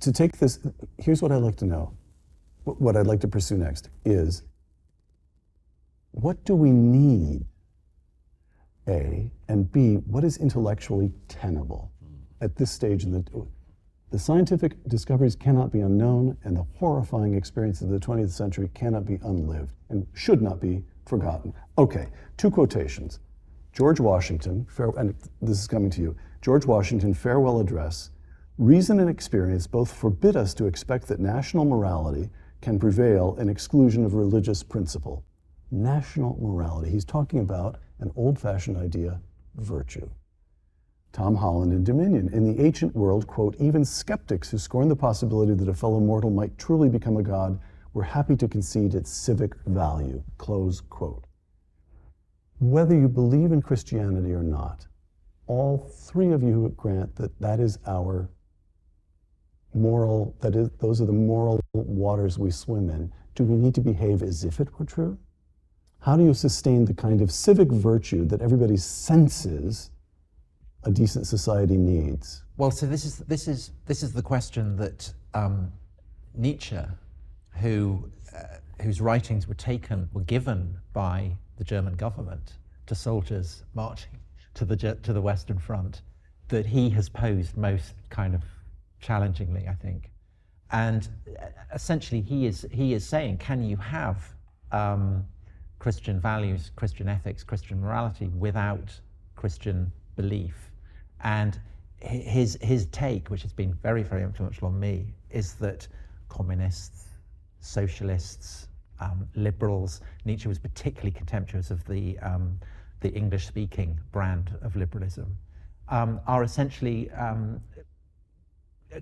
to take this, here's what I'd like to know, what I'd like to pursue next is, what do we need, A, and B, what is intellectually tenable at this stage in the scientific discoveries cannot be unknown, and the horrifying experience of the 20th century cannot be unlived and should not be forgotten. Okay, 2 quotations. George Washington, and this is coming to you, George Washington farewell address, reason and experience both forbid us to expect that national morality can prevail in exclusion of religious principle. National morality. He's talking about an old-fashioned idea, virtue. Tom Holland in Dominion. In the ancient world, quote, even skeptics who scorn the possibility that a fellow mortal might truly become a god were happy to concede its civic value, close quote. Whether you believe in Christianity or not, all 3 of you grant that that is our moral, those are the moral waters we swim in. Do we need to behave as if it were true? How do you sustain the kind of civic virtue that everybody senses a decent society needs? Well, so this is the question that Nietzsche, whose writings were given by the German government to soldiers marching to the Western Front, that he has posed most kind of challengingly, I think. And essentially, he is saying, can you have Christian values, Christian ethics, Christian morality without Christian belief? And his take, which has been very, very influential on me, is that communists, socialists, liberals, Nietzsche was particularly contemptuous of the English-speaking brand of liberalism, are essentially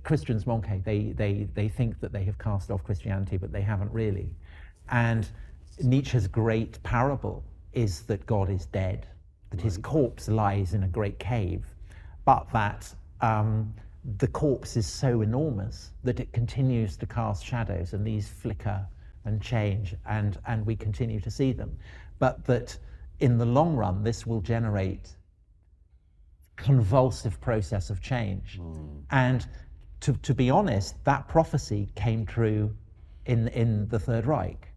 Christians manqués. They think that they have cast off Christianity, but they haven't really. And Nietzsche's great parable is that God is dead, that his corpse lies in a great cave, but that the corpse is so enormous that it continues to cast shadows, and these flicker and change, and we continue to see them. But that in the long run, this will generate convulsive process of change. And to be honest, that prophecy came true in the Third Reich.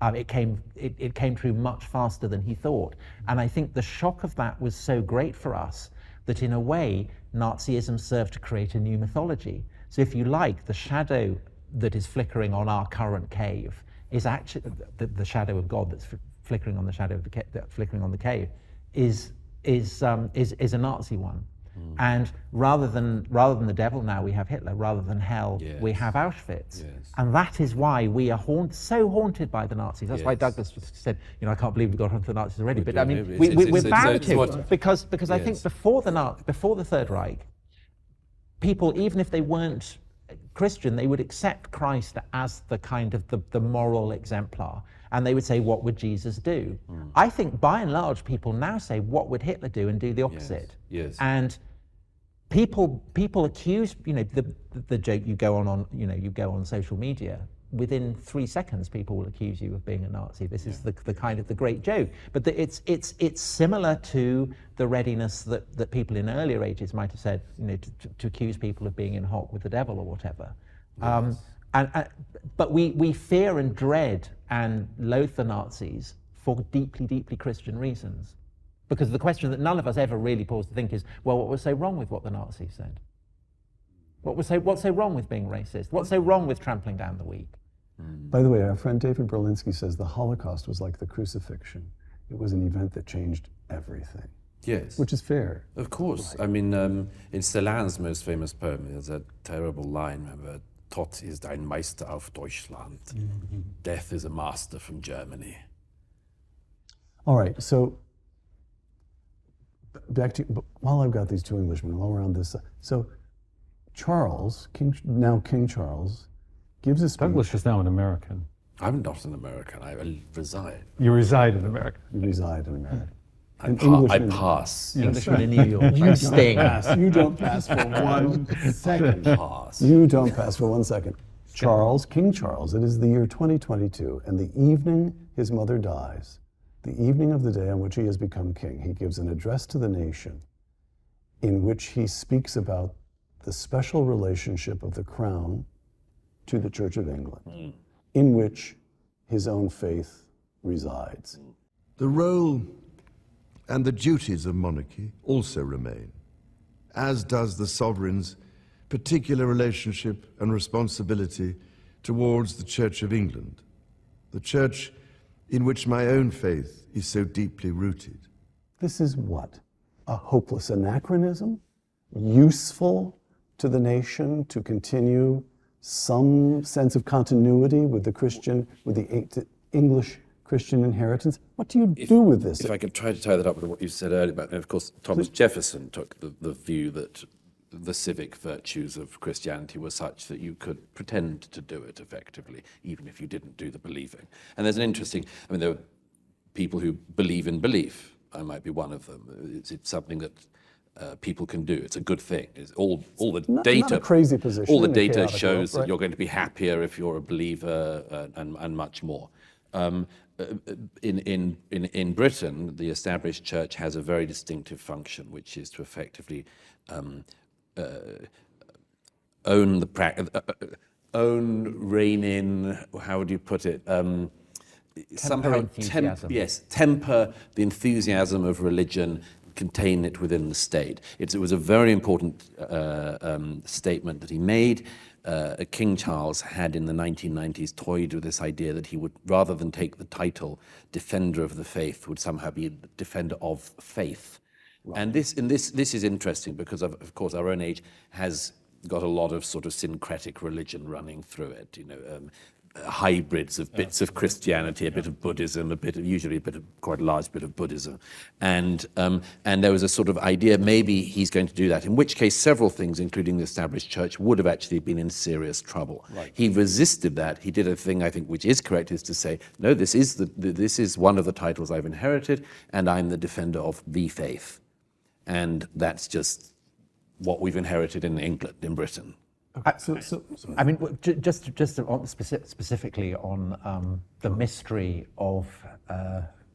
It came true much faster than he thought. And I think the shock of that was so great for us that in a way, Nazism served to create a new mythology. So if you like, the shadow that is flickering on our current cave is actually the shadow of God that's flickering on the shadow of flickering on the cave is a Nazi one. And rather than the devil, now we have Hitler. Rather than hell, we have Auschwitz. And that is why we are so haunted by the Nazis. That's why Douglas said, I can't believe we got onto the Nazis already. But I mean, we're bound to, because I think before the Third Reich, people, even if they weren't Christian, they would accept Christ as the kind of the moral exemplar. And they would say, what would Jesus do? I think by and large, people now say, what would Hitler do, and do the opposite. And people accuse, the joke, you go on social media, within 3 seconds, people will accuse you of being a Nazi. This is the kind of the great joke. But it's similar to the readiness that people in earlier ages might have said, to accuse people of being in hock with the devil or whatever. But we fear and dread and loathe the Nazis for deeply, deeply Christian reasons. Because the question that none of us ever really pause to think is, well, what was so wrong with what the Nazis said? What's so wrong with being racist? What's so wrong with trampling down the weak? By the way, our friend David Berlinski says the Holocaust was like the crucifixion. It was an event that changed everything. Yes. Which is fair. Of course. Right. I mean, in Celan's most famous poem, there's a terrible line, remember, Tod ist ein Meister auf Deutschland. Death is a master from Germany. All right, so back to, while I've got these 2 Englishmen, while we're on this, so Charles, King Charles, gives a speech. Douglas is now an American. I'm not an American, I reside. You reside in America. You reside in America. I pass. Englishman in New York. You sting. You don't pass for 1 second. Pass. You don't pass for 1 second. Charles, King Charles, it is the year 2022, and the evening his mother dies, the evening of the day on which he has become king, he gives an address to the nation in which he speaks about the special relationship of the Crown to the Church of England, in which his own faith resides. The role and the duties of monarchy also remain, as does the sovereign's particular relationship and responsibility towards the Church of England, the church in which my own faith is so deeply rooted. This is what? A hopeless anachronism? Useful to the nation to continue some sense of continuity with the English Christian inheritance? What do you do with this? If I could try to tie that up with what you said earlier about, and of course, Thomas Jefferson took the view that the civic virtues of Christianity were such that you could pretend to do it effectively, even if you didn't do the believing. And there's an interesting, I mean, there are people who believe in belief. I might be one of them. It's something that people can do. It's a good thing. It's all the data. Not a crazy position. All the data shows that you're going to be happier if you're a believer, and much more. In Britain, the established church has a very distinctive function, which is to effectively own, rein in. How would you put it? Somehow temper the enthusiasm of religion, contain it within the state. It was a very important statement that he made. King Charles had in the 1990s toyed with this idea that he would, rather than take the title Defender of the Faith, would somehow be Defender of Faith. Right. And this is interesting because of course our own age has got a lot of sort of syncretic religion running through it. You know, hybrids of bits of Christianity, a bit of Buddhism, usually quite a large bit of Buddhism, and there was a sort of idea maybe he's going to do that. In which case, several things, including the established church, would have actually been in serious trouble. Right. He resisted that. He did a thing I think which is correct, is to say, no, this is one of the titles I've inherited, and I'm the defender of the faith, and that's just what we've inherited in England, in Britain. I mean, just specifically on the mystery of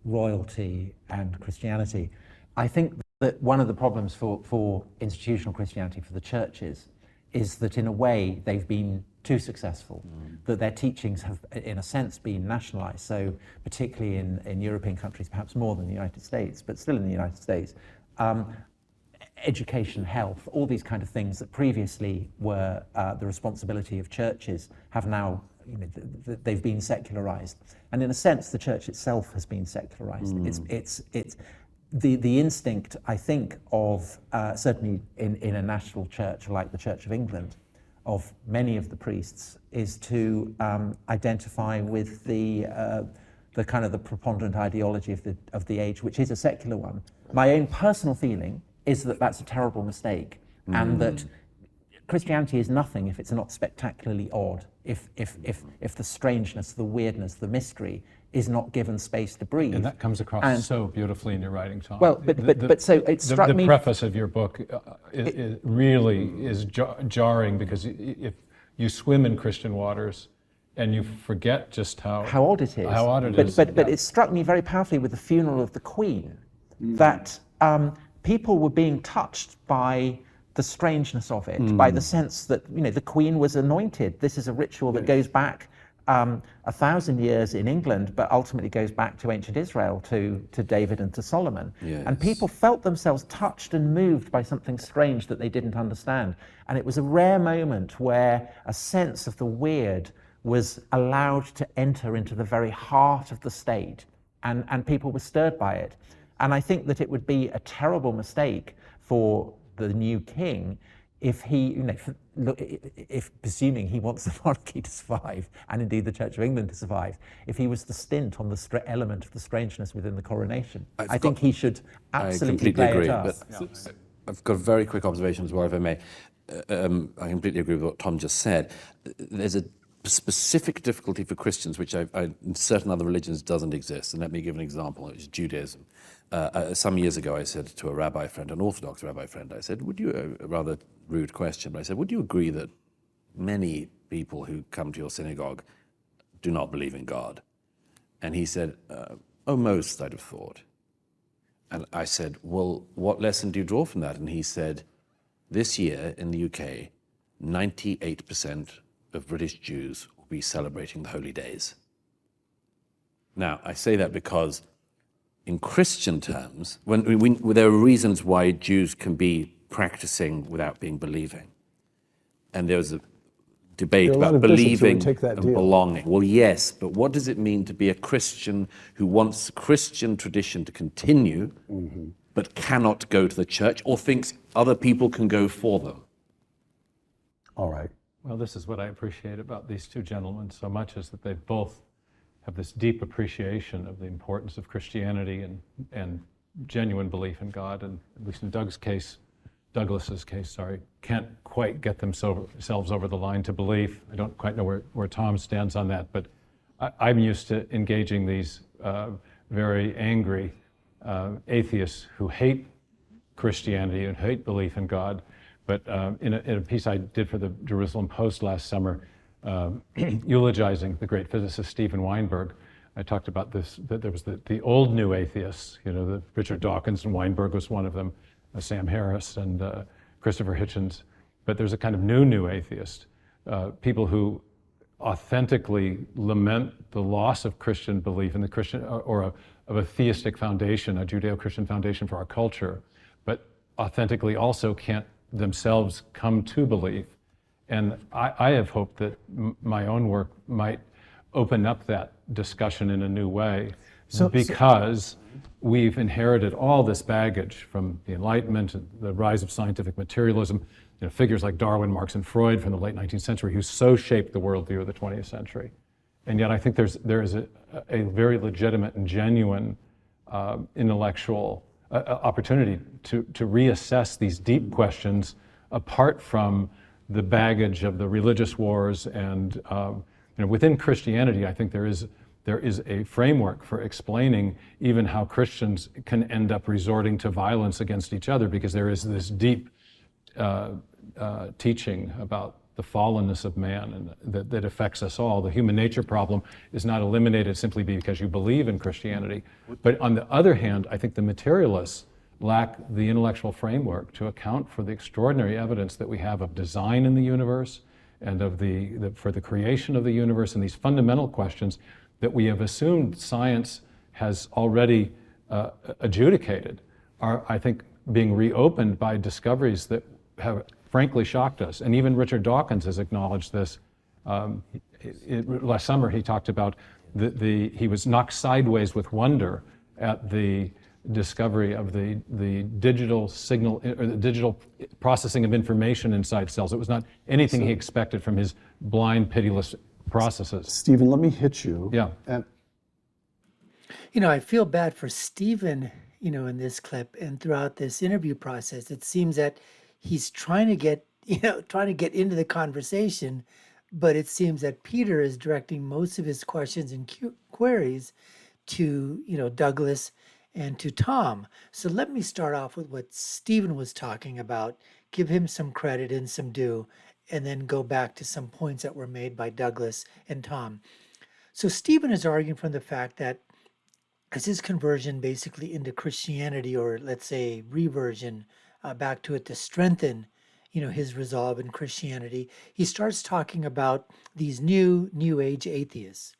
royalty and Christianity, I think that one of the problems for institutional Christianity, for the churches, is that in a way they've been too successful, that their teachings have, in a sense, been nationalized. So particularly in European countries, perhaps more than the United States, but still in the United States, education, health, all these kind of things that previously were the responsibility of churches have now, they've been secularized. And in a sense, the church itself has been secularized. It's the instinct, I think, of certainly in a national church like the Church of England, of many of the priests, is to identify with the kind of the preponderant ideology of the age, which is a secular one. My own personal feeling is that that's a terrible mistake, and that Christianity is nothing if it's not spectacularly odd, if the strangeness, the weirdness, the mystery is not given space to breathe. And that comes across so beautifully in your writing, Tom. Well, but so it struck me... The preface of your book it really is jarring, because if you swim in Christian waters and you forget just how odd it is. How odd it is. But it struck me very powerfully with the funeral of the Queen, that people were being touched by the strangeness of it, by the sense that the Queen was anointed. This is a ritual that goes back 1,000 years in England, but ultimately goes back to ancient Israel, to David and to Solomon. Yes. And people felt themselves touched and moved by something strange that they didn't understand. And it was a rare moment where a sense of the weird was allowed to enter into the very heart of the state, and people were stirred by it. And I think that it would be a terrible mistake for the new king if he, if presuming he wants the monarchy to survive, and indeed the Church of England to survive, if he was to stint on the element of the strangeness within the coronation. I think he should absolutely play it up. But I've got a very quick observation as well, if I may. I completely agree with what Tom just said. There's a specific difficulty for Christians, which in certain other religions doesn't exist. And let me give an example. It's Judaism. Some years ago, I said to a rabbi friend, an Orthodox rabbi friend, I said, would you, a rather rude question, but I said, would you agree that many people who come to your synagogue do not believe in God? And he said, most, I'd have thought. And I said, well, what lesson do you draw from that? And he said, This year in the UK, 98% of British Jews will be celebrating the holy days. Now, I say that because in Christian terms, there are reasons why Jews can be practicing without being believing. And there was a debate There are a lot about of bishops who would believing take that and deal. belonging. Well, yes, but what does it mean to be a Christian who wants Christian tradition to continue, but cannot go to the church or thinks other people can go for them? All right. Well, this is what I appreciate about these two gentlemen so much, is that they both have this deep appreciation of the importance of Christianity and genuine belief in God. And at least in Douglas's case, can't quite get themselves over the line to belief. I don't quite know where Tom stands on that, but I'm used to engaging these very angry atheists who hate Christianity and hate belief in God. But in a piece I did for the Jerusalem Post last summer, eulogizing the great physicist Stephen Weinberg, I talked about this, that there was the old new atheists, the Richard Dawkins, and Weinberg was one of them, Sam Harris and Christopher Hitchens. But there's a kind of new atheist, people who authentically lament the loss of Christian belief in the Christian, of a theistic foundation, a Judeo-Christian foundation for our culture, but authentically also can't themselves come to belief. And I have hoped that my own work might open up that discussion in a new way, because we've inherited all this baggage from the Enlightenment and the rise of scientific materialism, figures like Darwin, Marx, and Freud from the late 19th century who so shaped the worldview of the 20th century. And yet I think there is a very legitimate and genuine intellectual opportunity to reassess these deep questions apart from the baggage of the religious wars. And within Christianity, I think there is a framework for explaining even how Christians can end up resorting to violence against each other, because there is this deep teaching about the fallenness of man and that affects us all. The human nature problem is not eliminated simply because you believe in Christianity. But on the other hand, I think the materialists lack the intellectual framework to account for the extraordinary evidence that we have of design in the universe and of for the creation of the universe, and these fundamental questions that we have assumed science has already adjudicated are, I think, being reopened by discoveries that have frankly shocked us. And even Richard Dawkins has acknowledged this. Last summer he talked about he was knocked sideways with wonder at the discovery of the digital signal, or the digital processing of information inside cells. It was not anything he expected from his blind, pitiless processes. Stephen, let me hit you. Yeah. And I feel bad for Stephen, in this clip and throughout this interview process. It seems that he's trying to get into the conversation, but it seems that Peter is directing most of his questions and queries to, Douglas and to Tom. So let me start off with what Stephen was talking about, give him some credit and some due, and then go back to some points that were made by Douglas and Tom. So Stephen is arguing from the fact that as his conversion basically into Christianity, or let's say reversion back to it to strengthen, his resolve in Christianity, he starts talking about these new age atheists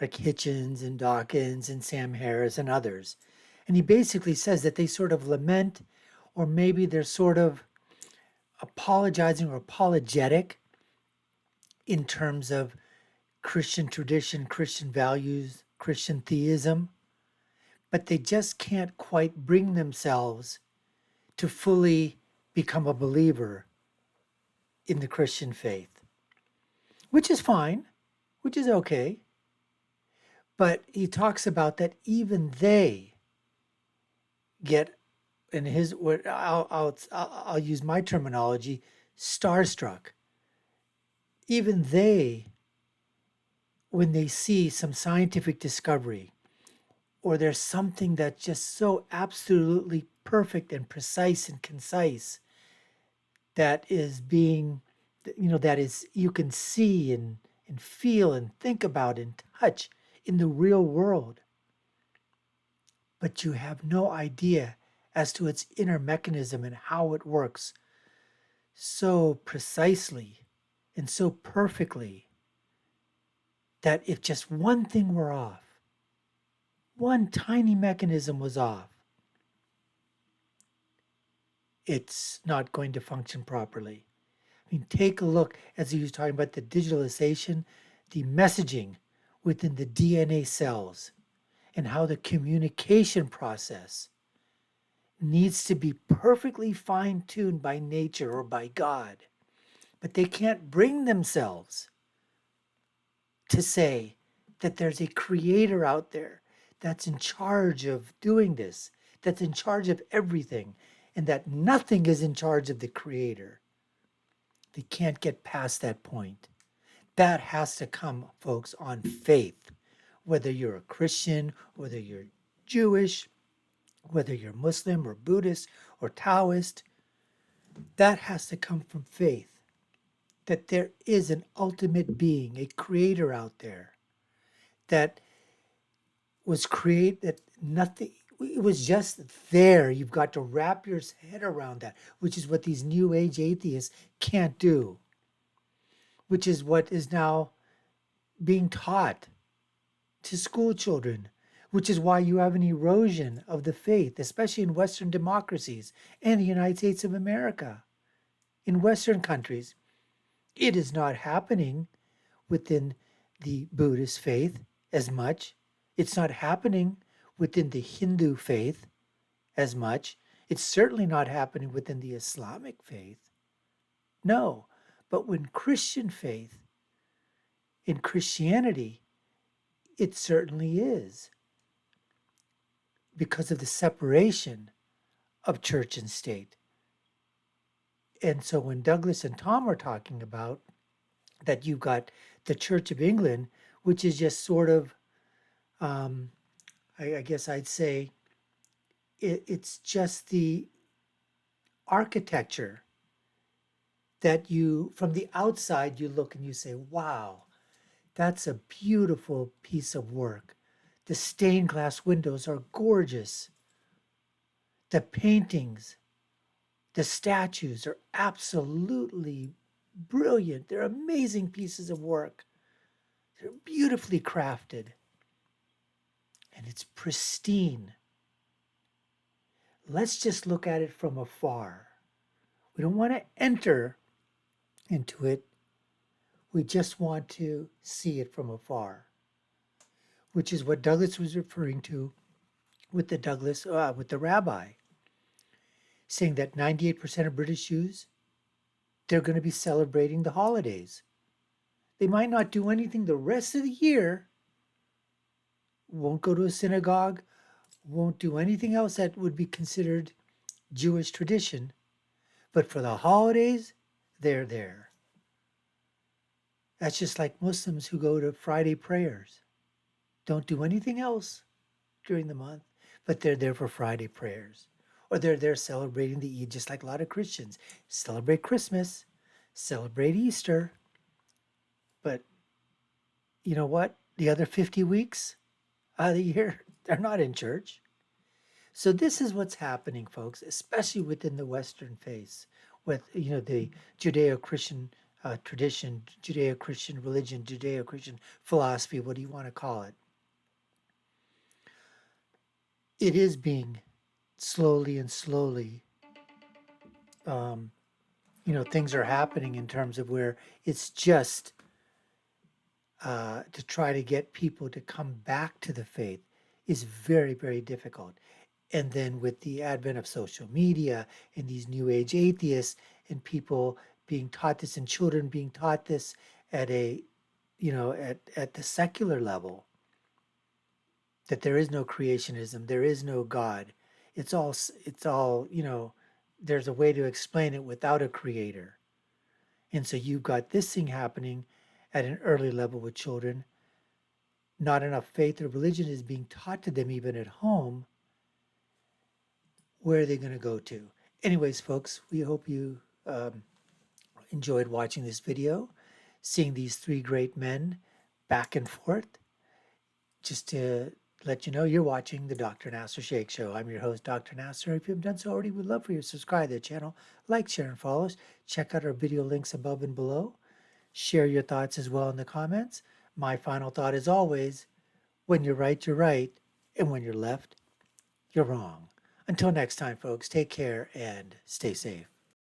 like Hitchens and Dawkins and Sam Harris and others. And he basically says that they sort of lament, or maybe they're sort of apologizing or apologetic in terms of Christian tradition, Christian values, Christian theism, but they just can't quite bring themselves to fully become a believer in the Christian faith, which is fine, which is okay. But he talks about that even they get, in his, I'll use my terminology, starstruck. Even they, when they see some scientific discovery, or there's something that's just so absolutely perfect and precise and concise, that is being, that is, you can see and feel and think about and touch in the real world, but you have no idea as to its inner mechanism and how it works so precisely and so perfectly that if just one thing were off, one tiny mechanism was off, it's not going to function properly. I mean, take a look, as he was talking about the digitalization, the messaging within the DNA cells, and how the communication process needs to be perfectly fine-tuned by nature or by God. But they can't bring themselves to say that there's a creator out there that's in charge of doing this, that's in charge of everything, and that nothing is in charge of the creator. They can't get past that point. That has to come, folks, on faith. Whether you're a Christian, whether you're Jewish, whether you're Muslim or Buddhist or Taoist, that has to come from faith. That there is an ultimate being, a creator out there that was created, that nothing, it was just there. You've got to wrap your head around that, which is what these New Age atheists can't do, which is what is now being taught to school children, which is why you have an erosion of the faith, especially in Western democracies and the United States of America. In Western countries, it is not happening within the Buddhist faith as much. It's not happening within the Hindu faith as much. It's certainly not happening within the Islamic faith. No, but when Christian faith, in Christianity, it certainly is, because of the separation of church and state. And so when Douglas and Tom are talking about that you've got the Church of England, which is just sort of, I guess I'd say, it's just the architecture that you, from the outside, you look and you say, wow, that's a beautiful piece of work. The stained glass windows are gorgeous. The paintings, the statues are absolutely brilliant. They're amazing pieces of work. They're beautifully crafted. And it's pristine. Let's just look at it from afar. We don't want to enter into it. We just want to see it from afar, which is what Douglas was referring to with the rabbi, saying that 98% of British Jews, they're going to be celebrating the holidays. They might not do anything the rest of the year, won't go to a synagogue, won't do anything else that would be considered Jewish tradition, but for the holidays, they're there. That's just like Muslims who go to Friday prayers. Don't do anything else during the month, but they're there for Friday prayers. Or they're there celebrating the Eid, just like a lot of Christians. Celebrate Christmas, celebrate Easter. But you know what? The other 50 weeks out of the year, they're not in church. So this is what's happening, folks, especially within the Western faith, with the Judeo-Christian tradition, Judeo-Christian religion, Judeo-Christian philosophy, what do you want to call it? It is being slowly, things are happening in terms of where it's just to try to get people to come back to the faith is very, very difficult. And then with the advent of social media and these new age atheists and people being taught this and children being taught this at a, at the secular level, that there is no creationism, there is no God. It's all, there's a way to explain it without a creator. And so you've got this thing happening at an early level with children. Not enough faith or religion is being taught to them even at home. Where are they going to go to? Anyways, folks, we hope you enjoyed watching this video, seeing these three great men back and forth, just to let you know you're watching the Dr. Nasir Shaikh Show. I'm your host, Dr. Nasir. If you haven't done so already, we'd love for you to subscribe to the channel, like, share, and follow us. Check out our video links above and below. Share your thoughts as well in the comments. My final thought is always, when you're right, you're right, and when you're left, you're wrong. Until next time, folks, take care and stay safe.